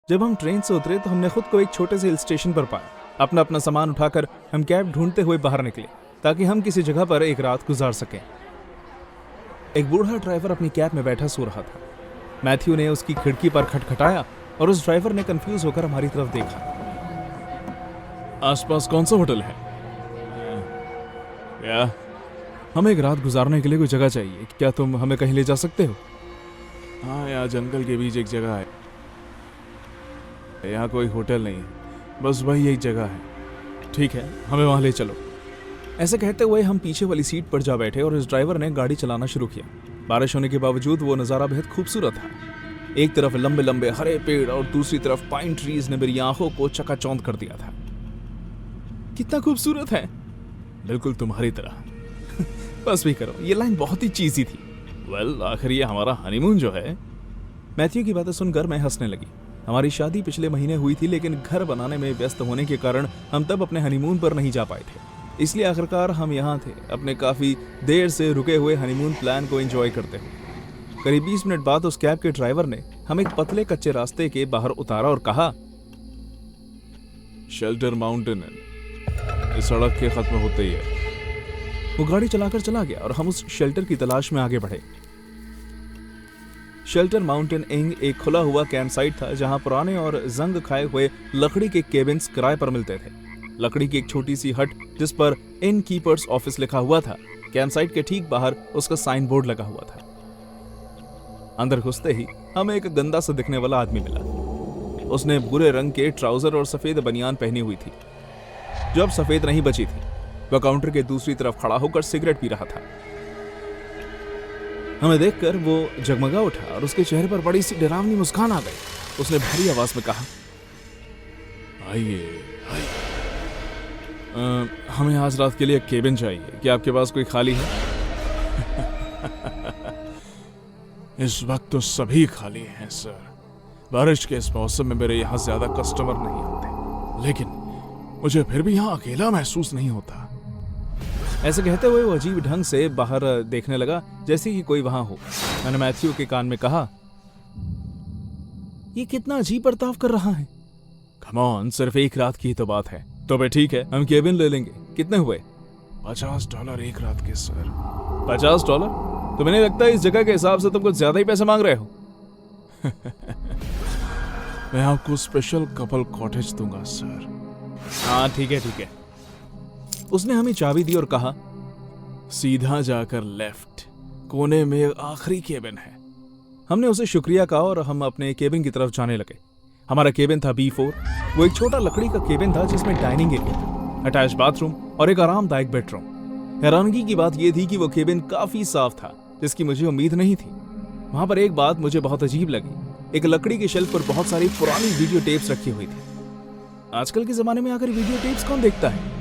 जब हम ट्रेन से उतरे तो हमने खुद को एक छोटे से हिल स्टेशन पर पाया। अपना अपना सामान उठाकर हम कैब ढूंढते हुए बाहर निकले ताकि हम किसी जगह पर एक रात गुजार सकें। एक बूढ़ा ड्राइवर अपनी कैब में बैठा सो रहा था। मैथ्यू ने उसकी खिड़की पर खटखटाया और उस ड्राइवर ने कंफ्यूज होकर हमारी तरफ देखा। आसपास कौन सा होटल है? क्या? हमें एक रात गुजारने के लिए कोई जगह चाहिए, क्या तुम हमें कहीं ले जा सकते हो? हाँ, यहाँ जंगल के बीच एक जगह है, यहाँ कोई होटल नहीं, बस वही एक जगह है। ठीक है, हमें वहाँ ले चलो। ऐसे कहते हुए हम पीछे वाली सीट पर जा बैठे और इस ड्राइवर ने गाड़ी चलाना शुरू किया। बारिश होने के बावजूद वो नज़ारा बेहद खूबसूरत था। एक तरफ लंबे लंबे हरे पेड़ और दूसरी तरफ पाइन ट्रीज ने मेरी आंखों को चकाचौंध कर दिया था। कितना खूबसूरत है, बिल्कुल तुम्हारी तरह। बस भी करो, ये लाइन बहुत ही चीजी थी। वेल, आखिर ये हमारा हनीमून जो है। मैथ्यू की बातें सुनकर मैं हंसने लगी। हमारी शादी पिछले महीने हुई थी, लेकिन घर बनाने में व्यस्त होने के कारण हम तब अपने हनीमून पर नहीं जा पाए थे। इसलिए आखिरकार हम यहाँ थे, अपने काफी देर से रुके हुए हनीमून प्लान को एंजॉय करते हुए। करीब 20 मिनट बाद उस कैब के ड्राइवर ने हमें एक पतले कच्चे रास्ते के बाहर उतारा और कहा, शेल्टर माउंटेन इस सड़क के खत्म होते ही है। वो गाड़ी चलाकर चला गया और हम उस शेल्टर की तलाश में आगे बढ़े। शेल्टर माउंटेन इंग एक खुला हुआ कैंप साइट था जहां पुराने और जंग खाए हुए लकड़ी के केबिन्स किराए पर मिलते थे। लकड़ी की एक छोटी सी हट जिस पर इन कीपर्स ऑफिस लिखा हुआ था, कैंप साइट के ठीक बाहर उसका साइन बोर्ड लगा हुआ था। अंदर घुसते ही हमें एक गंदा सा दिखने वाला आदमी मिला। उसने भूरे रंग के ट्राउजर और सफेद बनियान पहनी हुई थी, जो अब सफेद नहीं बची थी। वह काउंटर के दूसरी तरफ खड़ा होकर सिगरेट पी रहा था। हमें देखकर वो जगमगा उठा और उसके चेहरे पर बड़ी सी डरावनी मुस्कान आ गई। उसने भारी आवाज में कहा, आइए आइए, हमें आज रात के लिए एक केबिन चाहिए, क्या आपके पास कोई खाली है? इस वक्त तो सभी खाली हैं सर। बारिश के इस मौसम में मेरे यहाँ ज्यादा कस्टमर नहीं आते, लेकिन मुझे फिर भी यहाँ अकेला महसूस नहीं होता। ऐसे कहते हुए वो अजीब ढंग से बाहर देखने लगा, जैसे कि कोई वहां हो। मैंने मैथ्यू के कान में कहा, ये कितना अजीब बर्ताव कर रहा है। कम ऑन, सिर्फ एक रात की तो बात है। तो भाई ठीक है, हम केबिन ले लेंगे। कितने हुए? $50 एक रात के सर। $50? तो मैंने लगता है इस जगह के हिसाब से तुम कुछ ज्यादा ही पैसे मांग रहे हो। मैं आपको स्पेशल कपल कॉटेज दूंगा सर। हाँ ठीक है ठीक है। उसने हमें चाबी दी और कहा, सीधा जाकर लेफ्ट कोने में आखिरी केबिन है। हमने उसे शुक्रिया कहा और हम अपने केबिन की तरफ जाने लगे। हमारा केबिन था B4। वो एक छोटा लकड़ी का केबिन था जिसमें डाइनिंग एरिया, अटैच बाथरूम और एक आरामदायक बेडरूम। हैरानगी की बात यह थी कि वो केबिन काफी साफ था, जिसकी मुझे उम्मीद नहीं थी। वहां पर एक बात मुझे बहुत अजीब लगी। एक लकड़ी के शेल्फ पर बहुत सारी पुरानी वीडियो टेप्स रखी हुई थी। आजकल के जमाने में आकर वीडियो टेप्स कौन देखता है?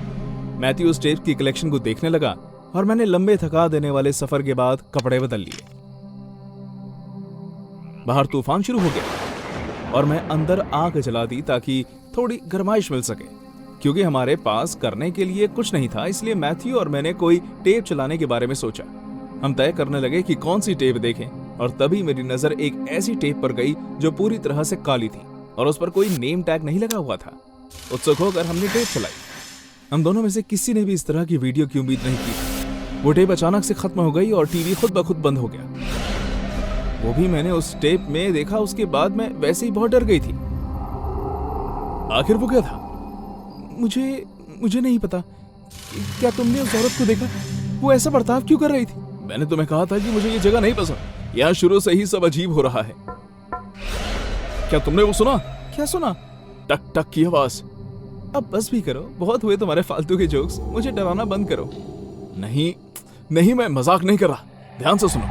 मैथ्यू उस टेप की कलेक्शन को देखने लगा और मैंने लंबे थका देने वाले सफर के बाद कपड़े बदल लिए। बाहर तूफान शुरू हो गया और मैं अंदर आग जला दी ताकि थोड़ी गर्माइश मिल सके। क्योंकि हमारे पास करने के लिए कुछ नहीं था, इसलिए मैथ्यू और मैंने कोई टेप चलाने के बारे में सोचा। हम तय करने लगे कि कौन सी टेप देखें, और तभी मेरी नजर एक ऐसी टेप पर गई जो पूरी तरह से काली थी और उस पर कोई नेम टैग नहीं लगा हुआ था। उत्सुक होकर हमने टेप चलाई। हम दोनों में से किसी ने भी इस तरह की वीडियो की उम्मीद नहीं की थी। वो टेप अचानक से खत्म हो गई और टीवी खुद ब खुद बंद हो गया। वो भी मैंने उस टेप में देखा। उसके बाद मैं वैसे ही बहुत डर गई थी। आखिर वो क्या था? मुझे नहीं पता। क्या तुमने उस औरत को देखा? वो ऐसा बर्ताव क्यों कर रही थी? मैंने तुम्हें कहा था कि मुझे ये जगह नहीं पसंद। यहाँ शुरू से ही सब अजीब हो रहा है। क्या तुमने वो सुना? क्या सुना? टक टक की आवाज। अब बस भी करो, बहुत हुए तुम्हारे फालतू के जोक्स। मुझे डराना बंद करो। नहीं, मैं मजाक नहीं कर रहा, ध्यान से सुनो।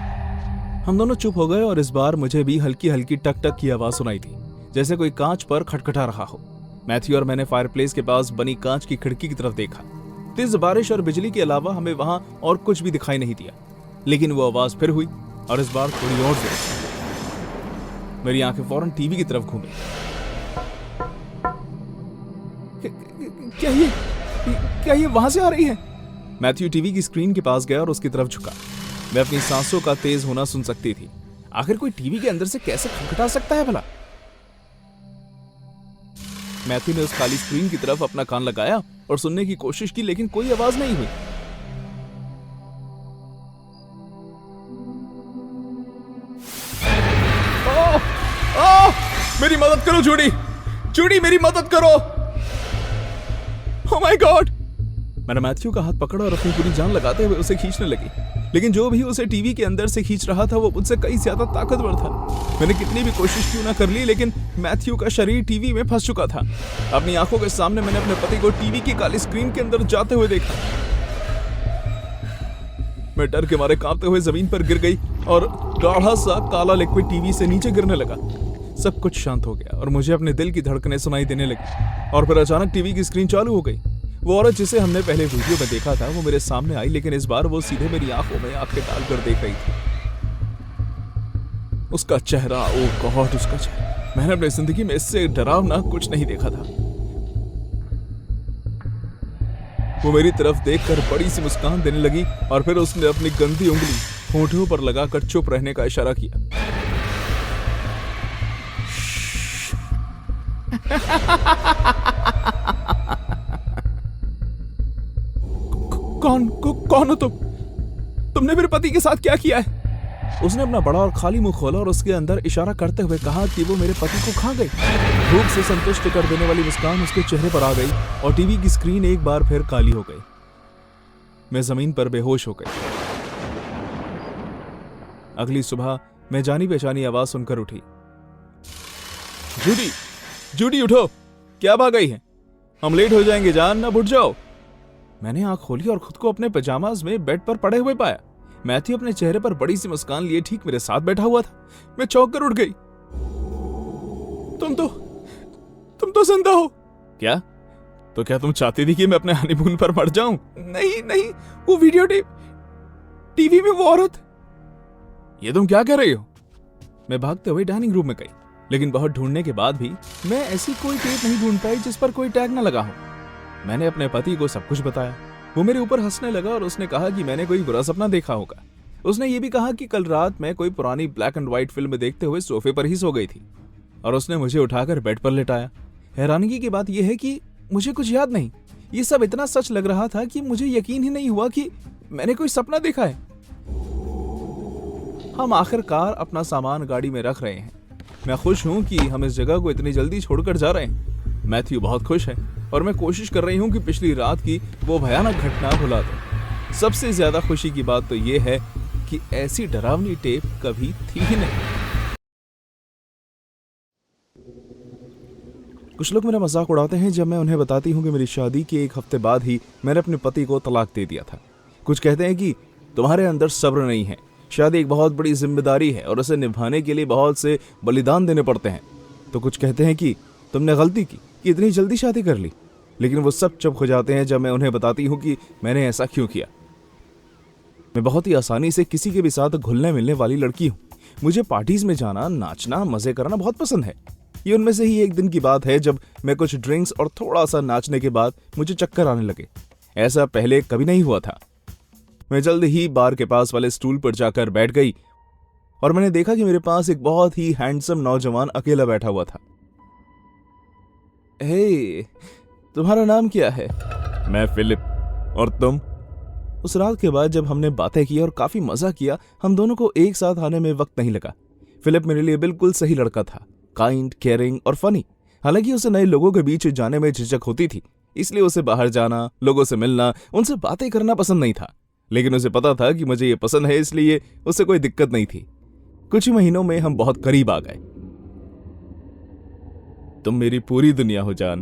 हम दोनों चुप हो गए और इस बार मुझे भी हल्की हल्की टक टक की आवाज सुनाई थी, जैसे कोई कांच पर खटखटा रहा हो। मैथ्यू और मैंने फायरप्लेस के पास बनी कांच की खिड़की की तरफ देखा। तेज बारिश और बिजली के अलावा हमें वहां और कुछ भी दिखाई नहीं दिया, लेकिन वो आवाज फिर हुई और इस बार थोड़ी और जोर। मेरी आंखें फौरन टीवी की तरफ घूमी। क्या ये वहां से आ रही है? मैथ्यू टीवी की स्क्रीन के पास गया और उसकी तरफ झुका। मैं अपनी सांसों का तेज होना सुन सकती थी। आखिर कोई टीवी के अंदर से कैसे खटखटा सकता है भला? मैथ्यू ने उस खाली स्क्रीन की तरफ अपना कान लगाया और सुनने की कोशिश की, लेकिन कोई आवाज नहीं हुई। मेरी मदद करो जूडी, जूडी मेरी मदद करो। Oh my God. मैंने मैथ्यू का हाथ पकड़ा और अपनी पूरी जान लगाते हुए उसे खींचने लगी, लेकिन जो भी उसे टीवी के अंदर से खींच रहा था वो मुझसे कई ज्यादा ताकतवर था। मैंने कितनी भी कोशिश क्यों ना कर ली, लेकिन मैथ्यू का शरीर टीवी में फंस चुका था। अपनी आंखों के सामने मैंने अपने पति को टीवी की काली स्क्रीन के अंदर जाते हुए देखा। मैं डर के मारे कांपते हुए जमीन पर गिर गई और गाढ़ा सा काला लिक्विड टीवी से नीचे गिरने लगा। सब कुछ शांत हो गया और मुझे अपने दिल की धड़कनें सुनाई देने लगी। और फिर अचानक टीवी की स्क्रीन चालू हो गई। वो औरत जिसे हमने पहले वीडियो में देखा था वो मेरे सामने आई, लेकिन इस बार वो सीधे मेरी आंखों में आंखें डालकर देख रही थी। उसका चेहरा, ओह गॉड, उसका चेहरा। मैंने अपनी जिंदगी में इससे डरावना कुछ नहीं देखा था। वो मेरी तरफ देखकर बड़ी सी मुस्कान देने लगी और फिर उसने अपनी गंदी उंगली होठों पर लगाकर चुप रहने का इशारा किया। कौन हो तुम? तुमने मेरे पति के साथ क्या किया है? उसने अपना बड़ा और खाली मुंह खोला और उसके अंदर इशारा करते हुए कहा कि वो मेरे पति को खा गई। भूख से संतुष्ट कर देने वाली मुस्कान उसके चेहरे पर आ गई और टीवी की स्क्रीन एक बार फिर काली हो गई। मैं जमीन पर बेहोश हो गई। अगली सुबह मैं जानी पहचानी आवाज सुनकर उठी। जूडी, जूडी उठो, क्या भाग गई है? हम लेट हो जाएंगे जान, ना उठ जाओ। मैंने आंख खोली और खुद को अपने पजामाज में बेड पर पड़े हुए पाया। मैथ्यू अपने चेहरे पर बड़ी सी मुस्कान लिए ठीक मेरे साथ बैठा हुआ था। मैं चौंक कर उठ गई। तुम तो जिंदा हो क्या? तो क्या तुम चाहती थी कि मैं अपने हनीमून पर मर जाऊं? नहीं नहीं, वो वीडियो टीवी में वो औरत। ये तुम क्या कह रही हो? मैं भागते हुए डाइनिंग रूम में गई, लेकिन बहुत ढूंढने के बाद भी मैं ऐसी कोई टेप नहीं ढूंढ पाई जिस पर कोई टैग न लगा हो। मैंने अपने पति को सब कुछ बताया। वो मेरे ऊपर हंसने लगा और उसने कहा कि मैंने कोई बुरा सपना देखा होगा। उसने ये भी कहा कि कल रात मैं कोई पुरानी ब्लैक एंड व्हाइट फिल्म देखते हुए सोफे पर ही सो गई थी और उसने मुझे उठाकर बेड पर लेटाया। हैरानगी की बात यह है कि मुझे कुछ याद नहीं। ये सब इतना सच लग रहा था कि मुझे यकीन ही नहीं हुआ कि मैंने कोई सपना देखा है। हम आखिरकार अपना सामान गाड़ी में रख रहे हैं। मैं खुश हूं कि हम इस जगह को इतनी जल्दी छोड़कर जा रहे हैं। मैथ्यू बहुत खुश है और मैं कोशिश कर रही हूं कि पिछली रात की वो भयानक घटना भुला दूं। सबसे ज्यादा खुशी की बात तो ये है कि ऐसी डरावनी टेप कभी थी ही नहीं। कुछ लोग मेरा मजाक उड़ाते हैं जब मैं उन्हें बताती हूँ कि मेरी शादी के एक हफ्ते बाद ही मैंने अपने पति को तलाक दे दिया था। कुछ कहते हैं कि तुम्हारे अंदर सब्र नहीं है, शादी एक बहुत बड़ी जिम्मेदारी है और उसे निभाने के लिए बहुत से बलिदान देने पड़ते हैं। तो कुछ कहते हैं कि तुमने गलती की कि इतनी जल्दी शादी कर ली। लेकिन वो सब चुप हो जाते हैं जब मैं उन्हें बताती हूँ कि मैंने ऐसा क्यों किया। मैं बहुत ही आसानी से किसी के भी साथ घुलने मिलने वाली लड़की हूँ। मुझे पार्टीज में जाना, नाचना, मजे करना बहुत पसंद है। ये उनमें से ही एक दिन की बात है जब मैं कुछ ड्रिंक्स और थोड़ा सा नाचने के बाद मुझे चक्कर आने लगे। ऐसा पहले कभी नहीं हुआ था। मैं जल्द ही बार के पास वाले स्टूल पर जाकर बैठ गई और मैंने देखा कि मेरे पास एक बहुत ही हैंडसम नौजवान अकेला बैठा हुआ था। हे, तुम्हारा नाम क्या है? मैं फिलिप। और तुम? उस रात के बाद जब हमने बातें की और काफी मजा किया, हम दोनों को एक साथ आने में वक्त नहीं लगा। फिलिप मेरे लिए बिल्कुल सही लड़का था, काइंड, केयरिंग और फनी। हालांकि उसे नए लोगों के बीच जाने में झिझक होती थी, इसलिए उसे बाहर जाना, लोगों से मिलना, उनसे बातें करना पसंद नहीं था। लेकिन उसे पता था कि मुझे ये पसंद है, इसलिए उसे कोई दिक्कत नहीं थी। कुछ ही महीनों में हम बहुत करीब आ गए। तुम मेरी पूरी दुनिया हो जान।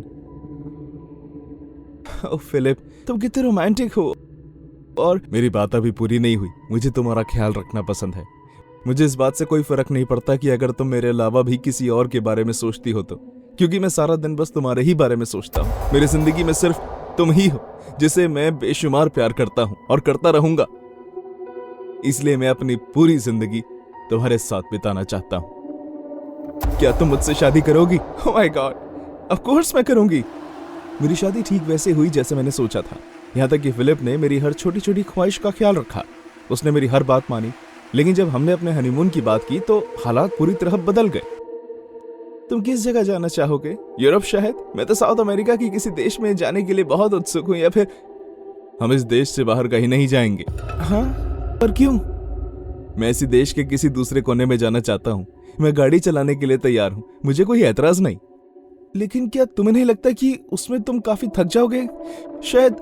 ओह फिलिप, तुम कितने रोमांटिक हो। और मेरी बात अभी पूरी नहीं हुई। मुझे तुम्हारा ख्याल रखना पसंद है। मुझे इस बात से कोई फर्क नहीं पड़ता कि अगर तुम मेरे अलावा भी किसी और के बारे में सोचती हो तो, क्योंकि मैं सारा दिन बस तुम्हारे ही बारे में सोचता हूँ। मेरी जिंदगी में सिर्फ तुम ही हो जिसे मैं बेशुमार प्यार करता हूँ और करता रहूंगा। इसलिए मैं अपनी पूरी जिंदगी तुम्हारे साथ बिताना चाहता हूँ। क्या तुम मुझसे शादी करोगी? Oh my God, of course मैं करूंगी। मेरी शादी ठीक वैसे हुई जैसे मैंने सोचा था। यहाँ तक कि फिलिप ने मेरी हर छोटी छोटी ख्वाहिश का ख्याल रखा। उसने मेरी हर बात मानी। लेकिन जब हमने अपने हनीमून की बात की तो हालात पूरी तरह बदल गए। तुम किस जगह जाना चाहोगे? यूरोप शायद? मैं तो साउथ अमेरिका की किसी देश में जाने के लिए बहुत उत्सुक हूँ। या फिर हम इस देश से बाहर कहीं नहीं जाएंगे। हाँ, पर क्यों? मैं इसी देश के किसी दूसरे कोने में जाना चाहता हूँ। मैं गाड़ी चलाने के लिए तैयार हूँ, मुझे कोई एतराज नहीं। लेकिन क्या तुम्हें नहीं लगता कि उसमें तुम काफी थक जाओगे? शायद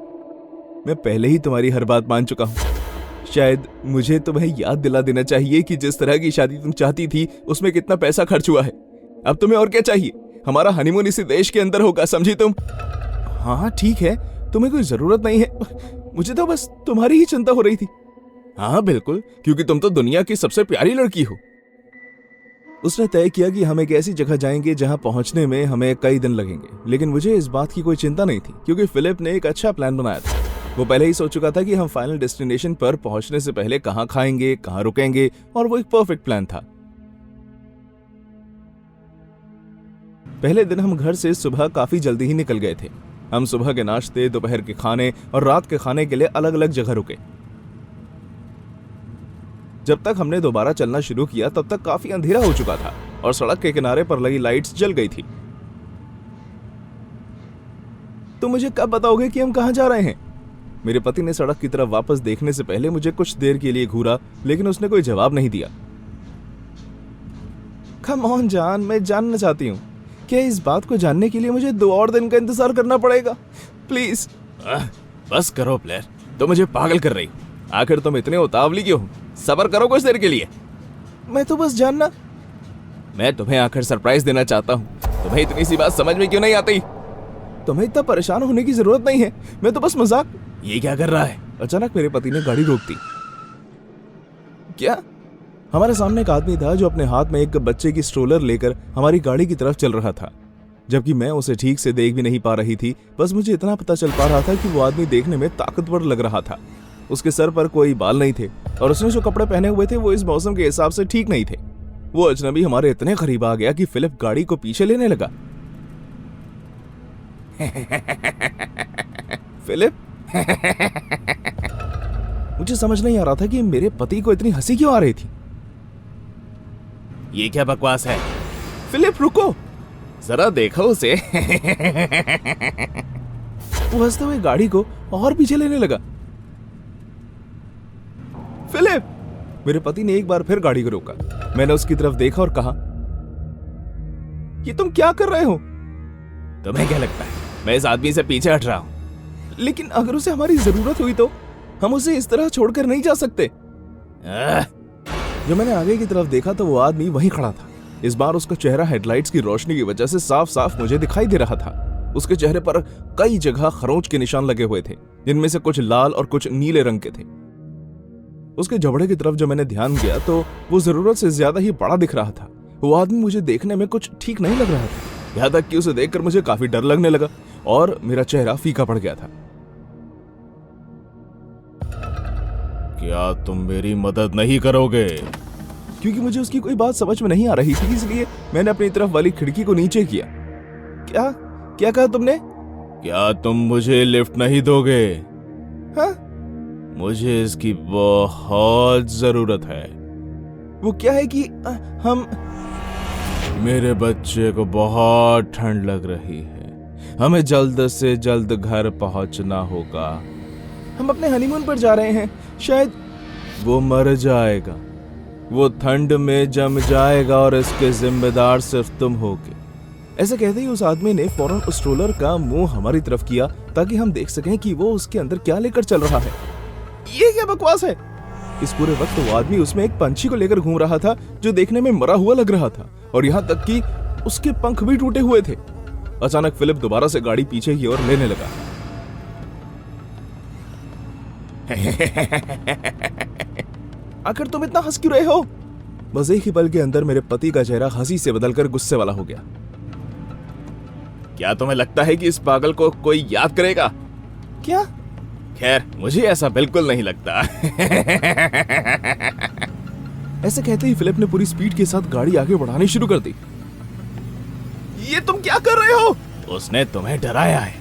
मैं पहले ही तुम्हारी हर बात मान चुका हूँ। शायद मुझे तुम्हें याद दिला देना चाहिए कि जिस तरह की शादी तुम चाहती थी उसमें कितना पैसा खर्च हुआ है। अब तुम्हें और क्या चाहिए? हमारा हनीमून इसी देश के अंदर होगा, समझी तुम? हाँ ठीक है, तुम्हें कोई जरूरत नहीं है, मुझे तो बस तुम्हारी ही चिंता हो रही थी। हाँ बिल्कुल, क्योंकि तुम तो दुनिया की सबसे प्यारी लड़की हो। उसने तय किया कि हम एक ऐसी जगह जाएंगे जहां पहुंचने में हमें कई दिन लगेंगे, लेकिन मुझे इस बात की कोई चिंता नहीं थी क्योंकि फिलिप ने एक अच्छा प्लान बनाया था। वो पहले ही सोच चुका था कि हम फाइनल डेस्टिनेशन पर पहुंचने से पहले कहां खाएंगे, कहां रुकेंगे, और वो एक परफेक्ट प्लान था। पहले दिन हम घर से सुबह काफी जल्दी ही निकल गए थे। हम सुबह के नाश्ते, दोपहर के खाने और रात के खाने के लिए अलग अलग जगह रुके। जब तक हमने दोबारा चलना शुरू किया तब तक काफी अंधेरा हो चुका था और सड़क के किनारे पर लगी लाइट्स जल गई थी। तो मुझे कब बताओगे कि हम कहां जा रहे हैं? मेरे पति ने सड़क की तरफ वापस देखने से पहले मुझे कुछ देर के लिए घूरा, लेकिन उसने कोई जवाब नहीं दिया। कम ऑन जान, मैं जानना चाहती हूँ, क्या इस बात को जानने के लिए मुझे 2 और दिन का इंतजार करना पड़ेगा? प्लीज। बस करो प्लेयर, तो मुझे पागल कर रही। आखिर तुम इतने उतावली क्यों हो? सब्र करो कुछ देर के लिए। मैं तो बस जानना। मैं तुम्हें आखिर सरप्राइज देना चाहता हूँ, तुम्हें इतनी सी बात समझ में क्यों नहीं आती? तुम्हें इतना परेशान होने की जरूरत नहीं है, मैं तो बस मजाक। ये क्या कर रहा है? अचानक मेरे पति ने गाड़ी रोक दी। क्या? हमारे सामने एक आदमी था जो अपने हाथ में एक बच्चे की स्ट्रोलर लेकर हमारी गाड़ी की तरफ चल रहा था, जबकि मैं उसे ठीक से देख भी नहीं पा रही थी। बस मुझे इतना पता चल पा रहा था कि वो आदमी देखने में ताकतवर लग रहा था। उसके सर पर कोई बाल नहीं थे और उसने जो कपड़े पहने हुए थे वो इस मौसम के हिसाब से ठीक नहीं थे। वो अजनबी हमारे इतने करीब आ गया कि फिलिप गाड़ी को पीछे लेने लगा। फिलिप, मुझे समझ नहीं आ रहा था कि मेरे पति को इतनी हंसी क्यों आ रही थी। ये क्या बकवास है? फिलिप रुको, जरा देखो उसे। वो हंसते हुए गाड़ी को और पीछे लेने लगा। फिलिप! मेरे पति ने एक बार फिर गाड़ी को रोका। मैंने उसकी तरफ देखा और कहा, ये तुम क्या कर रहे हो? तुम्हें क्या लगता है मैं इस आदमी से पीछे हट रहा हूं? लेकिन अगर उसे हमारी जरूरत हुई तो हम उसे इस तरह छोड़कर नहीं जा सकते। जब मैंने आगे की तरफ देखा तो वो आदमी वहीं खड़ा था। इस बार उसका चेहरा हेडलाइट्स की रोशनी की वजह से साफ साफ मुझे दिखाई दे रहा था। उसके चेहरे पर कई जगह खरोंच के निशान लगे हुए थे, जिनमें से कुछ लाल और कुछ नीले रंग के थे। उसके जबड़े की तरफ जब मैंने ध्यान दिया तो वो जरूरत से ज्यादा ही बड़ा दिख रहा था। वो आदमी मुझे देखने में कुछ ठीक नहीं लग रहा था, यहाँ तक कि उसे देखकर मुझे काफी डर लगने लगा और मेरा चेहरा फीका पड़ गया था। क्या तुम मेरी मदद नहीं करोगे? क्योंकि मुझे उसकी कोई बात समझ में नहीं आ रही थी, इसलिए मैंने अपनी तरफ वाली खिड़की को नीचे किया। क्या क्या कहा तुमने? क्या तुम मुझे लिफ्ट नहीं दोगे? हाँ? मुझे इसकी बहुत जरूरत है। वो क्या है कि हम... मेरे बच्चे को बहुत ठंड लग रही है, हमें जल्द से जल्द घर पहुंचना होगा। हम अपने हनीमून पर जा रहे हैं, शायद वो मर जाएगा, वो ठंड में जम जाएगा और इसके जिम्मेदार सिर्फ तुम होगे। ऐसे कहते ही उस आदमी ने फौरन उस स्ट्रोलर का मुंह हमारी तरफ किया ताकि हम देख सकें कि वो उसके अंदर क्या लेकर चल रहा है। ये क्या बकवास है? इस पूरे वक्त वो आदमी उसमें एक पंछी को लेकर घूम रहा था जो देखने में मरा हुआ लग रहा था और यहाँ तक कि उसके पंख भी टूटे हुए थे। अचानक फिलिप दोबारा से गाड़ी पीछे की ओर लेने लगा। आखिर तुम इतना हंस क्यों रहे हो? बस एक ही पल के अंदर मेरे पति का चेहरा हंसी से बदलकर गुस्से वाला हो गया। क्या तुम्हें लगता है कि इस पागल को कोई याद करेगा? क्या? खैर, मुझे ऐसा बिल्कुल नहीं लगता। ऐसे कहते ही फिलिप ने पूरी स्पीड के साथ गाड़ी आगे बढ़ानी शुरू कर दी। ये तुम क्या कर रहे हो? उसने तुम्हें डराया है।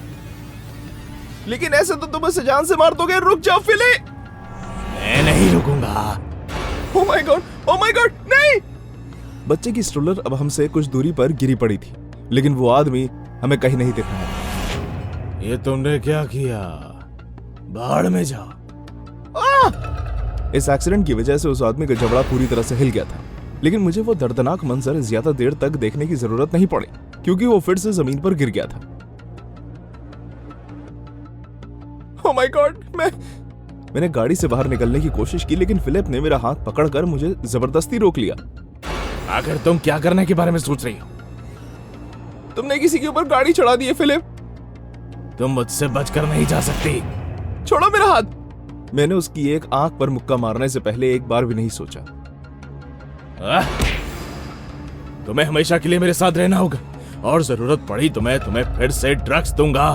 लेकिन ऐसे तो तुम उसे जान से मार दोगे। रुक जाओ फिलिप। मैं नहीं रुकूंगा। ओह माय गॉड, नहीं! बच्चे की स्ट्रोलर अब हमसे कुछ दूरी पर गिरी पड़ी थी, लेकिन वो आदमी हमें कहीं नहीं दिख रहा था। ये तुमने क्या किया? बाहर में जाओ। इस एक्सीडेंट की वजह से उस आदमी का जबड़ा पूरी तरह से हिल गया था, लेकिन मुझे वो दर्दनाक मंजर ज्यादा देर तक देखने की जरूरत नहीं पड़ी, क्योंकि वो फिर से जमीन पर गिर गया था। Oh my God! मैंने गाड़ी से बाहर निकलने की कोशिश की, लेकिन फिलिप ने मेरा हाथ पकड़कर मुझे जबरदस्ती रोक लिया। आखिर तुम क्या करने के बारे में सोच रही हो? तुमने किसी के ऊपर गाड़ी चढ़ा दी है फिलिप। तुम मुझसे बचकर नहीं जा सकती। छोड़ो मेरा हाथ। मैंने उसकी एक आंख पर मुक्का मारने से पहले एक बार भी नहीं सोचा। तुम्हें हमेशा के लिए मेरे साथ रहना होगा, और जरूरत पड़ी तो मैं तुम्हें फिर से ड्रग्स दूंगा।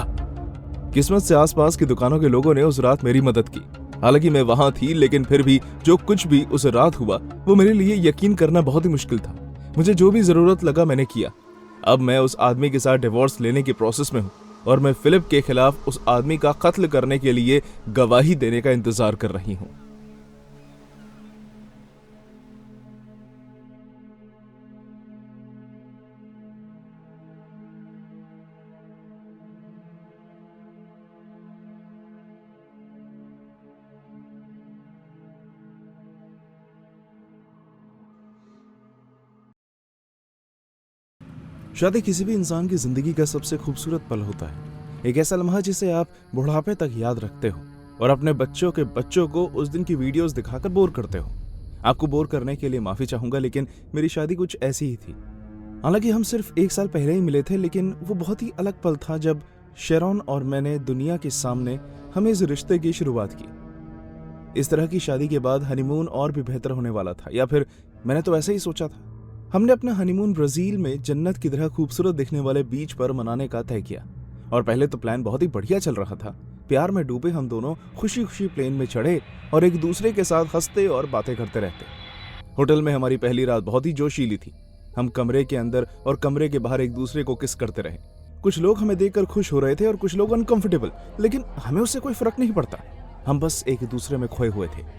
किस्मत से आसपास की दुकानों के लोगों ने उस रात मेरी मदद की। हालांकि मैं वहां थी, लेकिन फिर भी जो कुछ भी उस रात हुआ वो मेरे लिए यकीन करना बहुत ही मुश्किल था। मुझे जो भी जरूरत लगा मैंने किया। अब मैं उस आदमी के साथ डिवोर्स लेने की प्रोसेस में हूँ, और मैं फिलिप के खिलाफ उस आदमी का कत्ल करने के लिए गवाही देने का इंतजार कर रही हूँ। शादी किसी भी इंसान की जिंदगी का सबसे खूबसूरत पल होता है, एक ऐसा लम्हा जिसे आप बुढ़ापे तक याद रखते हो और अपने बच्चों के बच्चों को उस दिन की वीडियोस दिखाकर बोर करते हो। आपको बोर करने के लिए माफी चाहूंगा, लेकिन मेरी शादी कुछ ऐसी ही थी। हालांकि हम सिर्फ 1 साल पहले ही मिले थे, लेकिन वो बहुत ही अलग पल था जब शेरॉन और मैंने दुनिया के सामने हमें इस रिश्ते की शुरुआत की। इस तरह की शादी के बाद हनीमून और भी बेहतर होने वाला था, या फिर मैंने तो ऐसे ही सोचा था। हमने अपना हनीमून ब्राजील में जन्नत की तरह खूबसूरत दिखने वाले बीच पर मनाने का तय किया, और पहले तो प्लान बहुत ही बढ़िया चल रहा था। प्यार में डूबे हम दोनों खुशी खुशी प्लेन में चढ़े और एक दूसरे के साथ हंसते और बातें करते रहते। होटल में हमारी पहली रात बहुत ही जोशीली थी। हम कमरे के अंदर और कमरे के बाहर एक दूसरे को किस करते रहे। कुछ लोग हमें देखकर खुश हो रहे थे और कुछ लोग अनकंफर्टेबल, लेकिन हमें उससे कोई फर्क नहीं पड़ता। हम बस एक दूसरे में खोए हुए थे।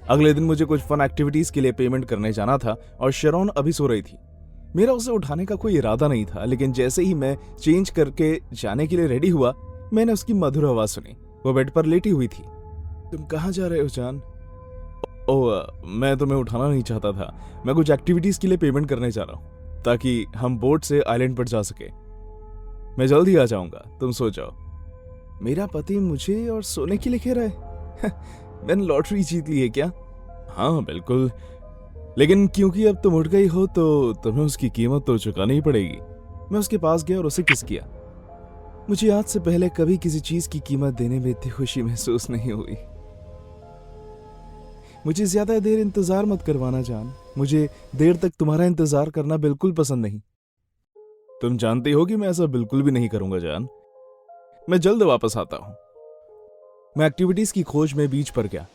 अगले दिन मुझे कुछ फन एक्टिविटीज के लिए पेमेंट करने जाना था और शेरॉन अभी सो रही थी। मेरा उसे उठाने का कोई इरादा नहीं था, लेकिन जैसे ही मैं चेंज करके जाने के लिए रेडी हुआ, मैंने उसकी मधुर आवाज सुनी। वो बेड पर लेटी हुई थी। तुम कहाँ जा रहे हो जान? ओह, मैं तुम्हें उठाना नहीं चाहता था। मैं कुछ एक्टिविटीज के लिए पेमेंट करने जा रहा हूँ ताकि हम बोट से आइलैंड पर जा सके। मैं जल्द ही आ जाऊंगा, तुम सो जाओ। मेरा पति मुझे और सोने के लिए कह रहा है? मैंने लॉटरी जीत ली है क्या? हाँ बिल्कुल, लेकिन क्योंकि अब तुम उठ गई हो तो तुम्हें उसकी कीमत तो चुकानी ही पड़ेगी। मैं उसके पास गया और उसे किस किया। मुझे आज से पहले कभी किसी चीज की कीमत देने में इतनी खुशी महसूस नहीं हुई। मुझे ज्यादा देर इंतजार मत करवाना जान। मुझे देर तक तुम्हारा इंतजार करना बिल्कुल पसंद नहीं। तुम जानती हो कि मैं ऐसा बिल्कुल भी नहीं करूंगा जान। मैं जल्द वापस आता हूं। मैं एक्टिविटीज की खोज में बीच पर गया,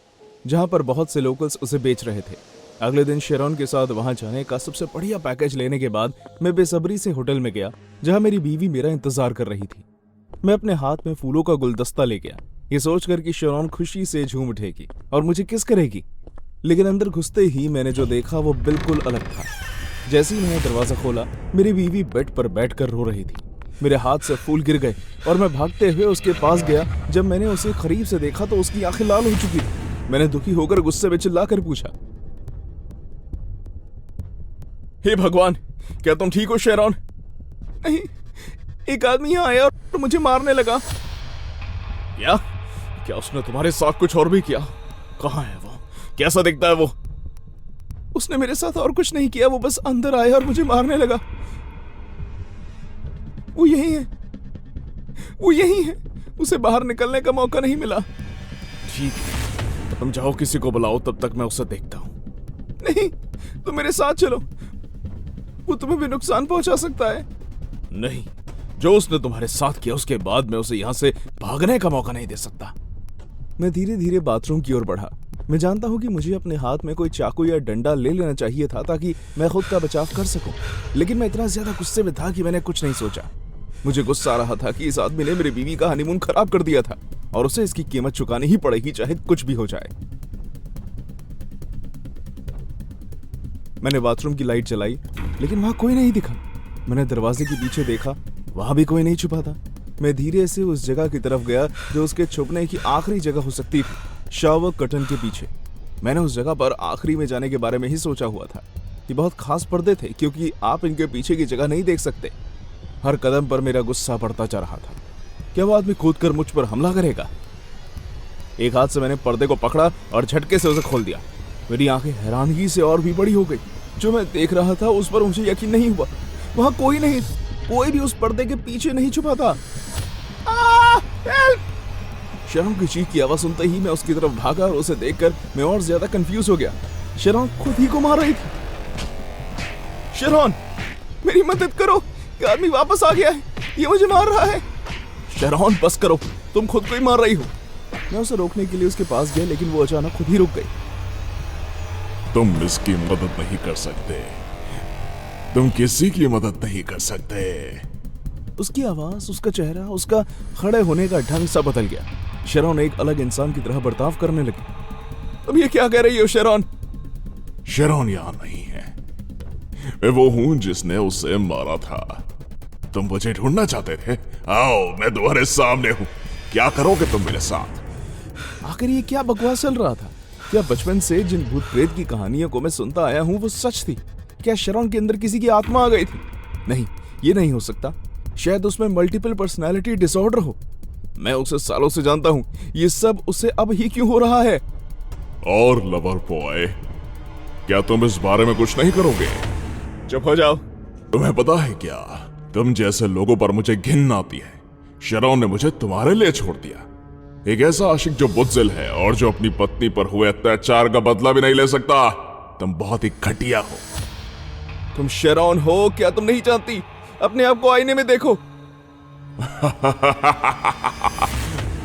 जहां पर बहुत से लोकल्स उसे बेच रहे थे। अगले दिन शेरॉन के साथ वहां जाने का सबसे बढ़िया पैकेज लेने के बाद मैं बेसब्री से होटल में गया, जहां मेरी बीवी मेरा इंतजार कर रही थी। मैं अपने हाथ में फूलों का गुलदस्ता ले गया, ये सोचकर कि शेरॉन खुशी से झूम उठेगी और मुझे किस करेगी। लेकिन अंदर घुसते ही मैंने जो देखा वो बिल्कुल अलग था। जैसे ही मैंने दरवाजा खोला, मेरी बीवी बेड पर बैठकर रो रही थी। मेरे हाथ से फूल गिर गए और मैं भागते हुए उसके पास गया। जब मैंने उसे करीब से देखा तो उसकी आंखें लाल हो चुकी थी। मैंने दुखी होकर गुस्से में चिल्लाकर पूछा, हे भगवान, क्या तुम ठीक हो शेरॉन? नहीं, एक आदमी यहाँ आया और मुझे मारने लगा। क्या उसने तुम्हारे साथ कुछ और भी किया? कहाँ है वो? कैसा दिखता है वो? उसने मेरे साथ और कुछ नहीं किया, वो बस अंदर आया और मुझे मारने लगा। वो यही है, वो यही है। उसे बाहर निकलने का मौका नहीं मिला। ठीक है, तो तुम जाओ, किसी को बुलाओ, तब तक मैं उसे देखता हूं। नहीं, तुम मेरे साथ चलो, वो तुम्हें भी नुकसान पहुंचा सकता है। नहीं, जो उसने तुम्हारे साथ किया उसके बाद मैं उसे यहां से भागने का मौका नहीं दे सकता। मैं धीरे धीरे बाथरूम की ओर बढ़ा। मैं जानता हूं कि मुझे अपने हाथ में कोई चाकू या डंडा ले लेना चाहिए था ताकि मैं खुद का बचाव कर सकूं, लेकिन मैं इतना ज्यादा गुस्से में था कि मैंने कुछ नहीं सोचा। मुझे गुस्सा आ रहा था कि इस आदमी ने मेरी बीवी का हनीमून खराब कर दिया था और उसे इसकी कीमत चुकानी ही पड़ेगी, चाहे कुछ भी हो जाए। मैंने बाथरूम की लाइट जलाई लेकिन वहां कोई नहीं दिखा। मैंने दरवाजे के पीछे देखा, वहां भी कोई नहीं छुपा था। मैं धीरे से उस जगह की तरफ गया जो उसके छुपने की आखिरी जगह हो सकती थी, शावर कर्टन के पीछे। मैंने उस जगह पर आखिरी में जाने के बारे में ही सोचा हुआ था। ये बहुत खास पर्दे थे क्योंकि आप इनके पीछे की जगह नहीं देख सकते। हर कदम पर मेरा गुस्सा बढ़ता जा रहा था। क्या वो आदमी कूदकर मुझ पर हमला करेगा? एक हाथ से मैंने पर्दे को पकड़ा और झटके से उसे खोल दिया। मेरी आंखें हैरानगी से और भी बड़ी हो गई। जो मैं देख रहा था उस पर मुझे यकीन नहीं हुआ। वहां कोई नहीं, कोई भी उस पर्दे के पीछे नहीं छुपा था। हेल्प! शरण की चीख की आवाज सुनते ही मैं उसकी तरफ भागा और उसे देखकर मैं और ज्यादा कंफ्यूज हो गया। शरण खुद ही को मार रही थी। शरण, मेरी मदद करो, ये आदमी वापस आ गया है, ये मुझे मार रहा है। शरण, बस करो, तुम खुद को ही मार रही हो। मैं उसे रोकने के लिए उसके पास गया, लेकिन वो अचानक खुद ही रुक गई। तुम इसकी मदद नहीं कर सकते, तुम किसी की मदद नहीं कर सकते। उसकी आवाज, उसका चेहरा, उसका खड़े होने का ढंग सब बदल गया। शरण एक अलग इंसान की तरह बर्ताव करने लगी। तुम ये क्या कह रही हो शरण? शरण यहां नहीं है, मैं वो हूं जिसने उसे मारा था। तुम मुझे ढूंढना चाहते थे? आओ, मैं तुम्हारे सामने हूं, क्या करोगे तुम मेरे साथ? आखिर ये क्या बकवास चल रहा था? क्या बचपन से जिन भूत प्रेत की कहानियों को मैं सुनता आया हूं वो सच थी? क्या शरण के अंदर किसी की आत्मा आ गई थी? नहीं, ये नहीं हो सकता। शायद उसमें मल्टीपल पर्सनालिटी डिसऑर्डर हो। मैं उसे सालों से जानता हूं, ये सब उसे अब ही क्यों हो रहा है? और लवर बॉय, क्या तुम इस बारे में कुछ नहीं करोगे? चुप हो जाओ। तुम्हें पता है क्या, तुम जैसे लोगों पर मुझे घिन आती है। शरण ने मुझे तुम्हारे लिए छोड़ दिया, एक ऐसा आशिक जो बुज़दिल है और जो अपनी पत्नी पर हुए अत्याचार का बदला भी नहीं ले सकता। तुम बहुत ही घटिया हो। तुम शरण हो, क्या तुम नहीं जानती? अपने आप को आईने में देखो।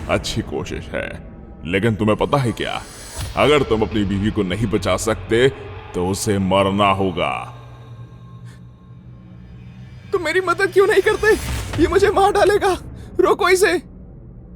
अच्छी कोशिश है, लेकिन तुम्हें पता है क्या, अगर तुम अपनी बीवी को नहीं बचा सकते तो उसे मरना होगा। तुम मेरी मदद क्यों नहीं करते? ये मुझे मार डालेगा, रोको इसे।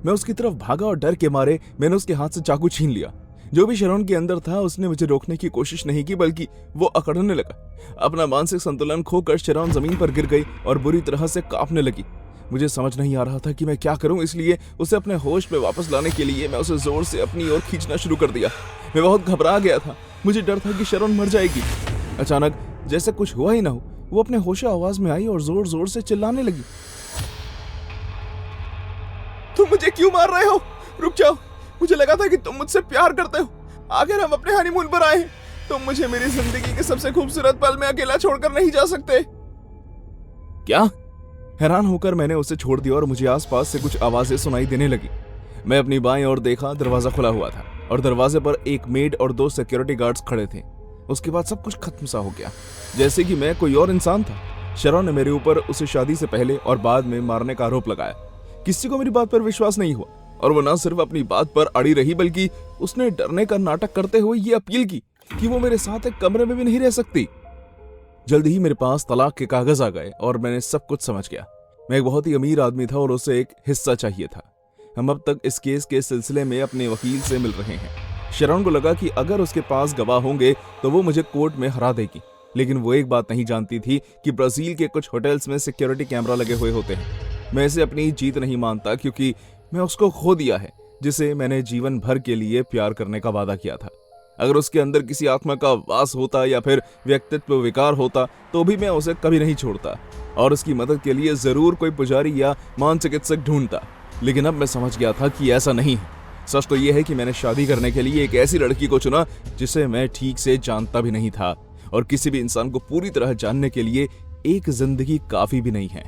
मैं उसकी तरफ भागा और डर के मारे मैंने उसके हाथ से चाकू छीन लिया। जो भी शरण के अंदर था उसने मुझे रोकने की कोशिश नहीं की, बल्कि वो अकड़ने लगा। अपना मानसिक संतुलन खोकर शरण जमीन पर गिर गई और बुरी तरह से कांपने लगी। मुझे समझ नहीं आ रहा था कि मैं क्या करूं, इसलिए उसे अपने होश में वापस लाने के लिए मैं उसे जोर से अपनी ओर खींचना शुरू कर दिया। मैं बहुत घबरा गया था, मुझे डर था कि शरण मर जाएगी। अचानक जैसे कुछ हुआ ही ना हो, वो अपने होशा आवाज में आई और जोर जोर से चिल्लाने लगी। तुम मुझे क्यों मार रहे हो? रुक जाओ, मुझे लगा था कि तुम मुझसे प्यार करते हो। आखिर हम अपने हनीमून पर आए हैं, तुम मुझे मेरी जिंदगी के सबसे खूबसूरत पल में अकेला छोड़कर नहीं जा सकते। क्या? हैरान होकर मैंने उसे छोड़ दिया और मुझे आसपास से कुछ आवाजें सुनाई देने लगी। मैं अपनी बाईं ओर देखा, दरवाजा खुला हुआ था और दरवाजे पर एक मेड और 2 सिक्योरिटी गार्ड्स खड़े थे। उसके बाद सब कुछ खत्म सा हो गया, जैसे कि मैं कोई और इंसान था। शरण ने मेरे ऊपर उसे शादी से पहले और बाद में मारने का आरोप लगाया। किसी को मेरी बात पर विश्वास नहीं हुआ और वो न सिर्फ अपनी बात पर अड़ी रही, बल्कि उसने डरने का नाटक करते हुए ये अपील की कि वो मेरे साथ एक कमरे में भी नहीं रह सकती। जल्द ही मेरे पास तलाक के कागज आ गए और मैंने सब कुछ समझ गया। मैं एक बहुत ही अमीर आदमी था और उसे एक हिस्सा चाहिए था। हम अब तक इस केस के सिलसिले में अपने वकील से मिल रहे हैं। शरण को लगा कि अगर उसके पास गवाह होंगे तो वो मुझे कोर्ट में हरा देगी, लेकिन वो एक बात नहीं जानती थी कि ब्राजील के कुछ होटल्स में सिक्योरिटी कैमरा लगे हुए होते हैं। मैं इसे अपनी जीत नहीं मानता, क्योंकि मैं उसको खो दिया है जिसे मैंने जीवन भर के लिए प्यार करने का वादा किया था। अगर उसके अंदर किसी आत्मा का वास होता या फिर व्यक्तित्व विकार होता तो भी मैं उसे कभी नहीं छोड़ता और उसकी मदद के लिए जरूर कोई पुजारी या मान चिकित्सक ढूंढता। लेकिन अब मैं समझ गया था कि ऐसा नहीं है। सच तो यह है कि मैंने शादी करने के लिए एक ऐसी लड़की को चुना जिसे मैं ठीक से जानता भी नहीं था, और किसी भी इंसान को पूरी तरह जानने के लिए एक जिंदगी काफी भी नहीं है।